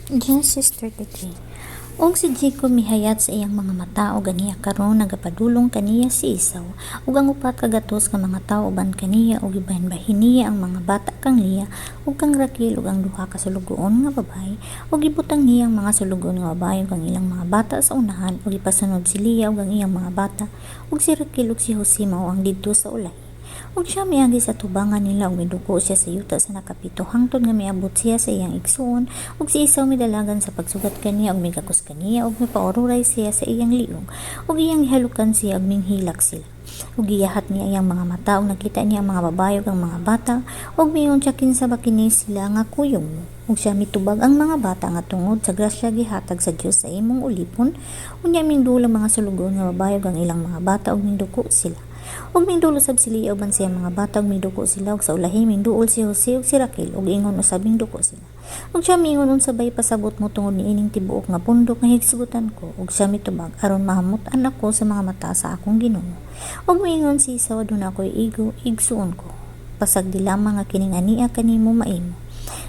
Genesis 33. Og si Jacob mihayat sa iyang mga mata o ganiya karon nagapadulong kaniya si Esau ug ang upat ka gatos ka mga tawo uban kaniya ug ibahin-bahin niya ang mga bata kang Leah ug kang Raquel ug ang duha ka sulugoon nga babae ug ibutang niya ang mga sulugoon nga babae ug ang ilang mga bata sa unahan ug ipasunod si Leah ug ang iyang mga bata ug si Raquel ug si Jose mao ang didto sa ulay. Ug siya miagi sa tubangan nila ug midugo siya sa yuta sa nakapito hangtod nga miabot siya sa iyang igsuon ug si Esau midalagan sa pagsugat kaniya ug migakos kaniya ug mipaururay siya sa iyang liog ug iyang gihalukan siya ug minghilak sila ug giyahat niya iyang mga mata ug nakita niya ang mga babae ug ang mga bata ug miingon siya kinsa ba kini sila nga kuyog mo ug siya mitubag ang mga bata nga tungod sa grasya gihatag sa Dios sa imong ulipon unya mindula mga sulugon nga babae ug ang ilang mga bata ug minduko sila ug mindulo sab si Leah uban siya mga bata ug minduko sila ug sa ulahi minduol si Jose ug si Raquel ug ingon usab minduko sila ug siya miingon unsabay pasabot mo tungod niining tibuok nga pundok nga higsugutan ko ug siya mitubag aron mahamutan ako sa mga mata sa akong Ginoo ug miingon si Esau aduna ako'y igsuon ko pasagdi lamang nga kining ania kanimo maimo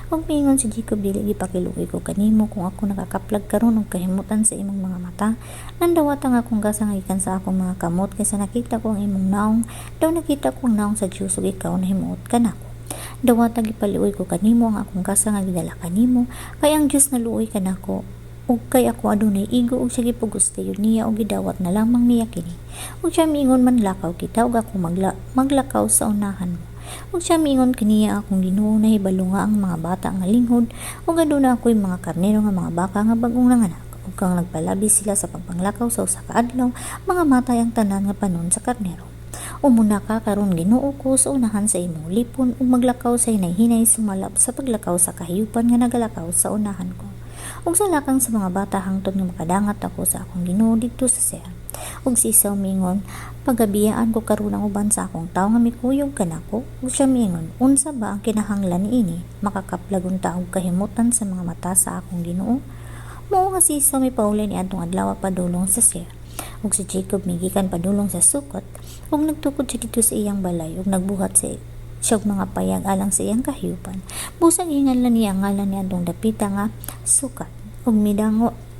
ug miingon si Jacob dili gipakiluoy ko kanimo kung ako nakakaplag karon og kahimutan sa imong mga mata nandawat ang akong gasa nga gikan sa akong mga kamot kaysa nakita ko ang imong naong daw nakita ko ang naong sa Dios ug ikaw nahimuot kanako dawat gipaluoy ko kanimo ang akong gasa nga gidala kanimo kay ang Dios naluoy kanako ug kay ako adunay igo ug siya gipugos kayo niya ug gidawat na lamang niya kini ug siya miingon manlakaw kita ug ako maglakaw sa unahan mo ug siya miingon kaniya akong Ginoo nahibalo nga ang mga bata nga linghod ug aduna ako'y mga karnero nga mga baka nga bag-ong nanganak ug kang nagpalabi sila sa pagpanglakaw sa usa ka adlaw mga matay ang tanan nga panon sa karnero umuna ka karon Ginoo ko sa unahan sa imong lipon ug maglakaw sa hinay-hinay sumalap sa paglakaw sa kahiyupan nga nagalakaw sa unahan ko ug salakang sa mga bata hangtod nga makadangat ako sa akong Ginoo didto sa Seir ug si Esau mingon pagabiyaan ko karon ang uban sa akong tawo nga mikuyog kanako ug siya mingon unsa ba ang kinahanglan niini makakaplag unta og kahimutan sa mga mata sa akong Ginoo mao nga si Esau mipauli niadtong adlaw padulong sa Seir ug si Jacob migikan padulong sa Sukot ug nagtukod siya dito sa iyang balay ug nagbuhat siya mga payag alang sa iyang kahiyupan busang inganlan niya ang ngalan niadtong dapita nga Sukat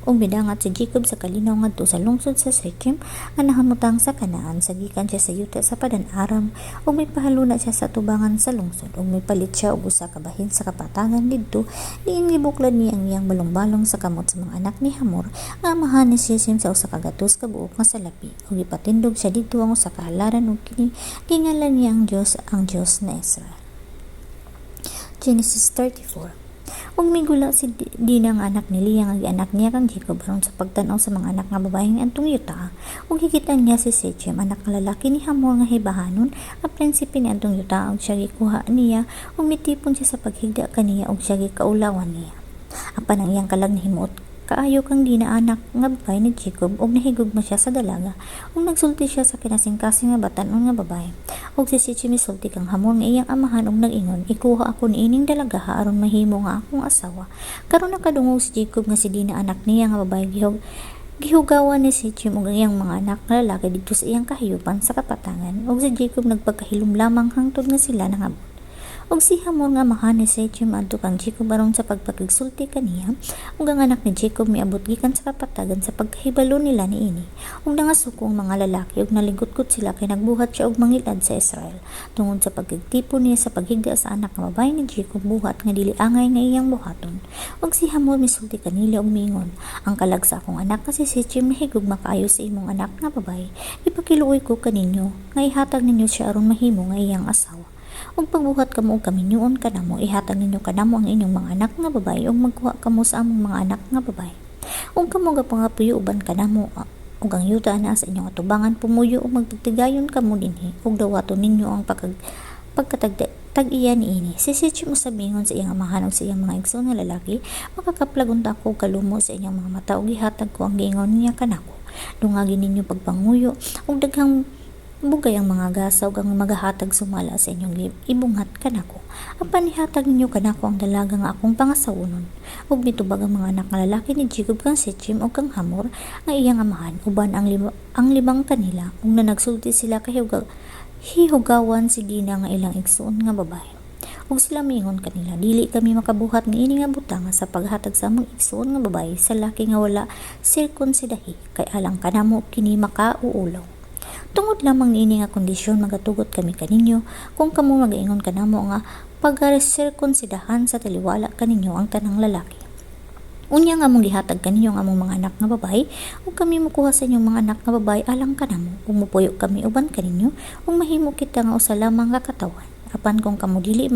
ug midangat si Jacob sa kalinaw ngadto sa lungsod sa Shechem nga nahamutang sa Kanaan sagikan siya sa yuta sa Padan-aram ug may pahaluna siya sa tubangan sa lungsod ug may palit siya og usa ka bahin sa kapatagan didto diin gibuklad niya ang iyang balong-balong sa kamot sa mga anak ni Hamor nga amahan ni Shechem sa usa ka gatos ka buok nga salapi ug ipatindog siya didto ang usa ka halaran ug kini gingalan niya ang Dios na Israel. Genesis 34. ug migula si Dina nga anak ni Leah nga gianak niya kang Jacob aron sa pagtan-aw sa mga anak nga babae nga antong yuta ug hikitan niya si Shechem anak nga lalaki ni Hamor nga hibahanon ang prinsipe ni antong yuta ug siya gikuha niya ug mitipon siya sa paghigda kaniya ug siya gikaulawan niya apan ang iyang kalag nahimuot kaayo kang Dina anak nga babae ni Jacob ug nahigugma siya sa dalaga ug nagsulti siya sa kinasing-kasing nga batan-on nga babae ug si Shechem misulti kang Hamor nga iyang amahan ug nag-ingon ikuha ako niining dalaga aron mahimo nga akong asawa karon nakadungog si Jacob nga si Dina anak niya nga babae gihugawan ni Shechem ug iyang mga anak nga lalaki didto sa iyang kahiyupan sa kapatangan ug si Jacob nagpagkahilom lamang hangtod nga sila nangabot ug si Hamor nga amahan ni Shechem adto kang Jacob aron sa pagpakigsulti kaniya ug ang anak ni Jacob miabot gikan sa kapatagan sa pagkahibalo nila niini ug nangasuko ang mga lalaki ug naligutgot sila kay nagbuhat siya og mangilad sa Israel tungod sa pagtigtipon niya sa paghigda sa anak nga babae ni Jacob buhat nga dili angay nga iyang buhaton ug si Hamor misulti kanila ug mingon ang kalag sa akong anak kasi si Shechem nahigugma kaayo sa imong anak nga babae ipakiluoy ko kaninyo nga ihatag ninyo siya aron mahimo nga iyang asawa ug pagbuhat kamo og kaminyoon kanamo ihatag ninyo kanamo ang inyong mga anak nga babae ug magkuha kamo sa among mga anak nga babae ug kamo gapangapuyo uban kanamo ug ang yuta ana sa inyong atubangan pumuyo ug magtigtigayon kamo dinhi ug dawaton ninyo ang pagkatag-iya niini si Shechem usabingon sa iyang amahan ug sa iyang mga igsoon nga lalaki makakaplag unta ko kalumo sa inyong mga mata ug ihatag ko ang giingon niya kanako dungagin ninyo pagpanguyo ug daghang bugay ang mga gasa ug ang magahatag sumala sa inyong ibungat kanako apan ihatag ninyo kanako ang dalaga nga akong pangasawunon ug mitubag ang mga anak nga lalaki ni Jacob kang Shechem ug kang Hamor nga iyang amahan uban ang limang kanila ug na nagsulti sila kay hihugawan si Dina nga ilang igsoon nga babae ug sila miingon kanila, dili kami makabuhat niini nga butanga sa paghatag sa among igsoon nga babaye sa laki nga wala sirkunsidahi, kay alang kanamo kini makauulaw. Tungod lamang niini nga kondisyon magatugot kami kaninyo kung kamo magaingon kanamo nga pag-sirkunsidahan sa taliwala kaninyo ang tanang lalaki. Unya nga mong gihatag kaninyo ang among mga anak nga babae ug kami mokuha sa inyong mga anak nga babae alang kanamo ug mopuyo kami uban kaninyo ug mahimo kita nga usa lamang ka katawan. Apan kung kamo dili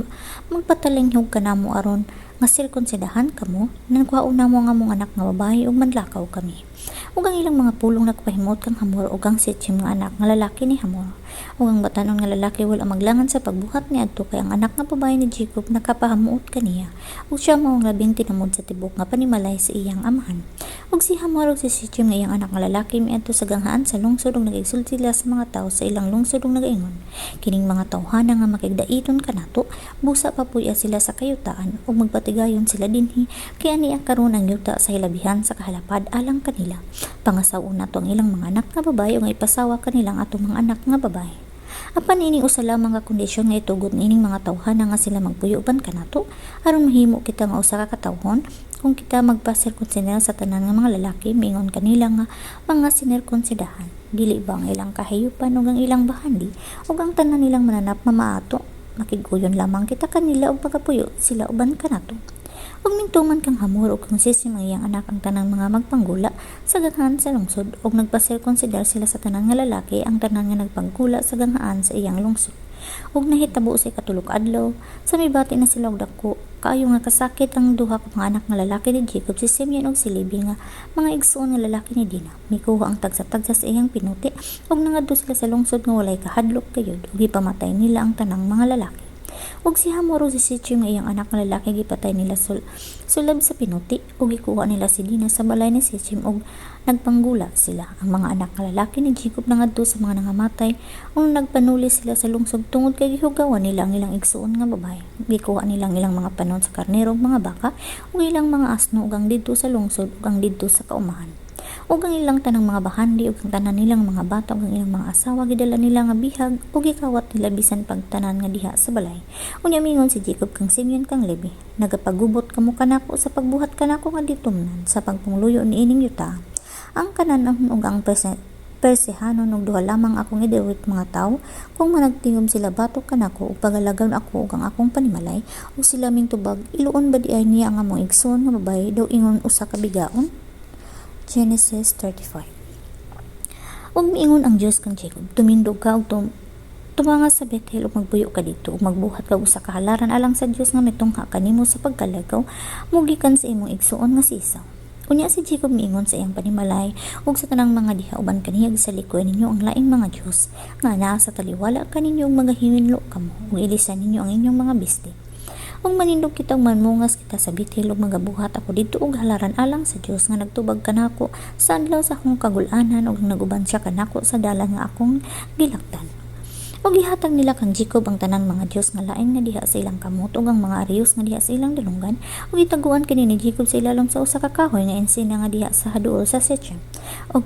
magpatalinghog kanamo aron nga sirkunsidahan kamo, nagkuhaon namo ang among anak nga babae ug manlakaw kami. Ug ang ilang mga pulong nagpahimot kang Hamor ug ang sitsim nga anak nga lalaki ni Hamor. Ug ang batanon nga lalaki wala maglangan sa pagbuhat niadto kay ang anak nga babae ni Jacob nakapahamuot kaniya. Ug siya mao ang labing tinamod sa tibok nga panimalay sa iyang amahan. Ug si Hamor ug si Sitsim nga iyang anak nga lalaki miadto sa ganghaan sa lungsod ug nagigsulti sila sa mga tawo sa ilang lungsod ug nagaingon, kining mga tawhana nga makigdaiton kanato, busa pa puya sila sa kayutaan ug magpatigayon sila dinhi kay aniya karon ang yuta sa hilabihan sa kahalapad alang kanila. Pangasaon nato ang ilang mga anak nga babae ug ipasawa kanilang atong mga anak nga babae. Apan ining usa lamang nga kondisyon nga itugot niining mga tawhana nga sila magpuyo uban kanato aron mahimo kita nga usa ka katawhon. Kung kita magpasirkunsidar sa tanan nga mga lalaki, miingon kanila nga mga sinirkunsidahan, dili ba ang ilang kahayupan ug ang ilang bahandi ug ang tanan nilang mananap mamaato, makiguyon lamang kita kanila ug pagapuyo sila uban kanato. Ug mintuman kang Hamor ug kang Sitsim ang iyang anak ang tanang mga magpanggula sa ganghaan sa lungsod ug nagpasirkunsidar sila sa tanan nga lalaki ang tanan nga nagpanggula sa ganghaan sa iyang lungsod. Ug nahitabo sa ikatulok adlaw sa mibati na sila og dako kaayo nga kasakit ang duha ka mga anak nga lalaki ni Jacob, si Simeon ug si Levi nga mga igsoon nga lalaki ni Dina. Mikuha ang tagsa-tagsa sa iyang pinuti ug nangadto sila sa lungsod nga walay kahadlok gayud ug gipamatay nila ang tanang mga lalaki. Ug si Hamor ug si Sitsim nga iyang anak nga lalaki gipatay nila sulab sa pinuti ug gikuha nila si Dina sa balay ni Sitsim ug nagpanggula sila. Ang mga anak nga lalaki ni Jacob nangadto sa mga nangamatay ug nagpanuli sila sa lungsod tungod kay gihugawan nila ang ilang igsuon nga babae. Gikuha nila ang ilang mga panon sa karnero ug mga baka ug ilang mga asno ug ang didto sa lungsod ug ang didto sa kaumahan. Ug ang ilang tanang mga bahandi ug ang tanan nilang mga bata ug ang ilang mga asawa gidala nila nga bihag ug gikawat nila bisan pagtanan nga diha sa balay. Unya mingon si Jacob kang Simeon kang Levi, nagapagubot kamo kanako sa pagbuhat kanako nga ditumnan sa pagpungluyo niining yuta. Ang kananon ug ang persehanon ug duha lamang akong idawit mga tawo kung managtingom sila batok kanako ug pagalagaw ako ug ang akong panimalay ug sila ming tubag iluon ba di ay niya ang among igsoon nga babaye daw ingon usa ka bigaon. Genesis 35. Ug miingon ang Dios kang Jacob, tumindog ka ug tumanga sa Bethel ug magbuyo ka dito ug magbuhat ka usa ka halaran alang sa Dios nga mitungha kanimo sa pagkalagaw mugikan sa imong igsuon nga si Esau. Unya si Jacob miingon sa iyang panimalay ug sa tanang mga diha uban kaniya sa likoy ninyo ang laing mga Dios nga naa sa taliwala kaninyo ug magahiminlo kamo ug ilisan ninyo ang inyong mga biste. Ug manindog kita ug manmungas kita sa Bethel ug magabuhat ako dito og halaran alang sa Dios nga nagtubag kanako sa adlaw sa akong kagul-anan ug naguban siya kanako sa dalan nga akong gilaktan. Ug gihatag nila kang Jacob ang tanan mga Dios nga lain nga diha sa ilang kamot ug ang mga ariyos nga diha sa ilang dalungan ug gitaguan kini ni Jacob sa ilalom sa usa ka kahoy nga ensina nga diha sa haduol sa Sichem. Ug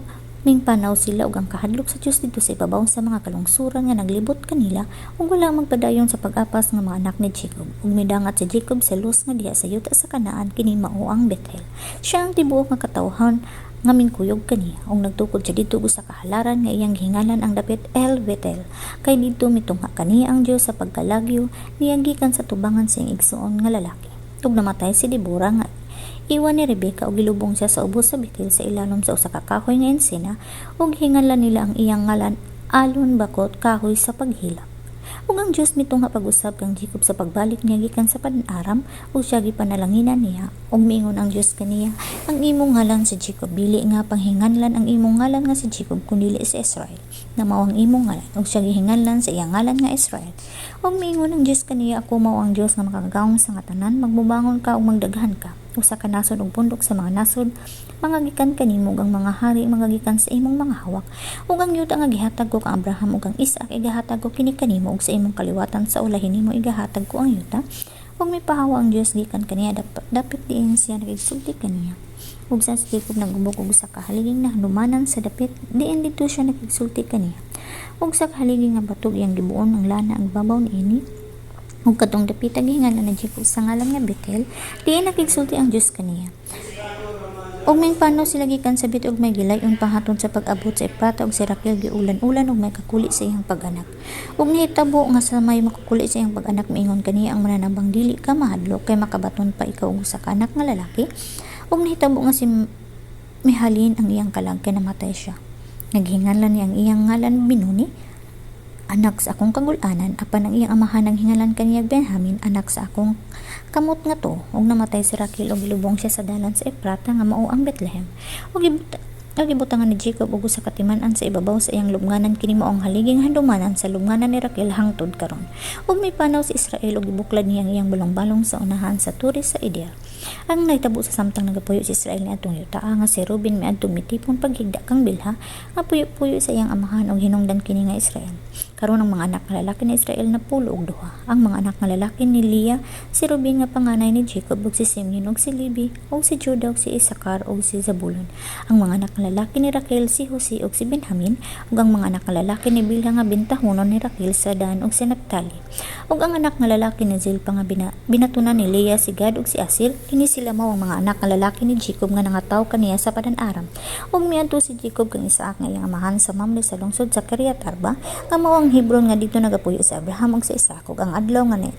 ming panaw sila ug ang kahadlok sa Dios dito sa ibabaw sa mga kalungsuran nga naglibot kanila ug wala magpadayon sa pag-apas nga mga anak ni Jacob. Ug midangat si Jacob sa Luz nga diha sa yuta sa Kanaan kini mao ang Bethel. Siya ang tibuok nga katawhan nga mingkuyog kaniya ug nagtukod siya dito sa kahalaran nga iyang gihingalan ang dapit El Bethel kay dito mitungha kaniya ang Dios sa pagkalagyo niya gikan sa tubangan sa iyang igsuon nga lalaki. Ug namatay si Deborah nga iwan ni Rebecca ug gilubong siya sa ubos sa Bethel sa ilalom sa usa ka kahoy nga ensina ug hingalan nila ang iyang ngalan Alon Bakot, kahoy sa paghilak. Ug ang Dios mitungha pag-usab kang Jacob sa pagbalik niya gikan sa padan-aram ug siya gipanalanginan niya ug miingon ang Dios kaniya, ang imong ngalan si Jacob dili nga panghinganlan ang imong ngalan nga si Jacob kundi si Israel na mao ang imong ngalan ug siya gihinganlan sa iyang ngalan nga Israel. Ug miingon ang Dios kaniya, ako mao ang Dios nga makagagawong sa nga tanan, magmubangon ka ug magdaghan ka usa ka nasod ug bundok sa mga nasod, mangagikan kanimo ang mga hari mangagikan sa imong mga hawak ug ang yuta nga gihatag ko kang Abraham ug ang Isaac igahatag ko kini kanimo ug sa imong kaliwatan sa ulahin nimo igahatag ko ang yuta ug may pahawa ang Dios gikan kaniya dapat diin siya nagigsulti kaniya ug sa Jacob nagubok og usa ka haliging na hanumanan sa dapit diin dito siya nagigsulti kaniya ug sa haliging nga batog iyang gibuon ang lana ang babaw niini Ug katong dapita gihingan na Jacob sa ngalan nga Bethel, diay nakigsulti ang Dios kaniya. Og may panaw sila gikan sa bit og may gilayon pahatod sa pag-abot sa Efrata ug si Raquel giulan-ulan og may kakuli sa iyang pag-anak. Ug nihitabo nga sa may makakuli sa iyang pag-anak miingon kaniya ang mananabang dili ka mahadlok kay makabaton pa ikaw og usa ka anak nga lalaki. Ug nihitabo nga si Mihalin ang iyang kalag kay namatay siya. Naghingalan niya ang iyang ngalan Binuni, anak sa akong kagulanan, apan ang iyang amahan ang hingalan kaniya Benjamin, anak sa akong kamot nga to. Og namatay si Raquel og ilubong siya sa dalan sa Efrata nga mao ang Bethlehem. Og gibutangan ni Jacob og usa ka timan-an sa ibabaw sa iyang lubnganan, kini mao ang haliging handumanan sa lubnganan ni Raquel hangtod karon. Og may panaw si Israel og gibuklad niya ang iyang balong-balong sa unahan sa turis sa Idea. Ang nahitabo sa samtang nagapuyo si Israel ni atong yutaa nga si Ruben miadtong mitipon paghigda kang Bilha nga puyo-puyo sa iyang amahan og hinungdan kini nga Israel. Karon ang mga anak nga lalaki ni Israel na pulo og duha. Ang mga anak nga lalaki ni Leah, si Ruben nga panganay ni Jacob ug si Simeon ug si Levi ug si Judah ug si Isakar ug si Zabulon. Ang mga anak nga lalaki ni Raquel si Jose ug si Benjamin ug ang mga anak nga lalaki ni Bilha nga bintahonon ni Raquel sa Dan ug si Naphtali. Ug ang anak nga lalaki ni Zilpa nga binatunan ni Leah si Gad ug si Asir, kini sila mao ang mga anak nga lalaki ni Jacob nga nangataw kaniya sa Padan-aram. Ug miadto si Jacob kang Isaac nga iyang amahan sa Mamre sa lungsod sa Kiriath Arba nga mao ang Hebron nga dito nagapuyo sa Abraham ug sa Isaac. Ug ang adlaw nga ni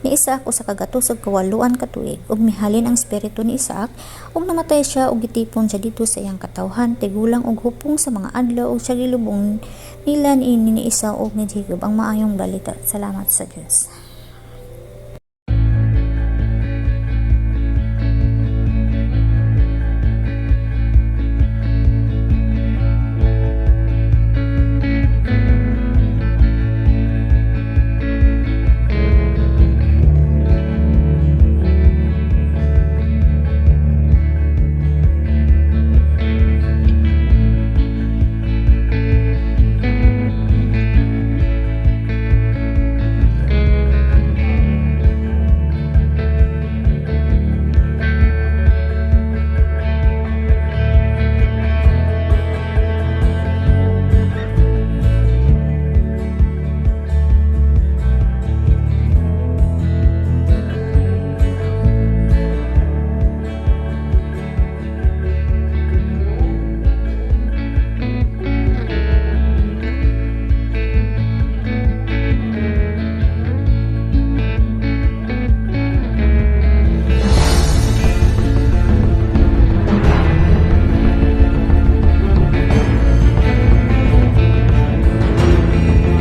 Isaac usa ka gatos ug kawaluan ka tuig ug mihalin ang espiritu ni Isaac ug namatay siya ug gitipon siya dito sa iyang katawhan tigulang ug hupong sa mga adlaw ug siya gilubong nila ni Esau ug ni Jacob ang maayong balita. Salamat sa Dios.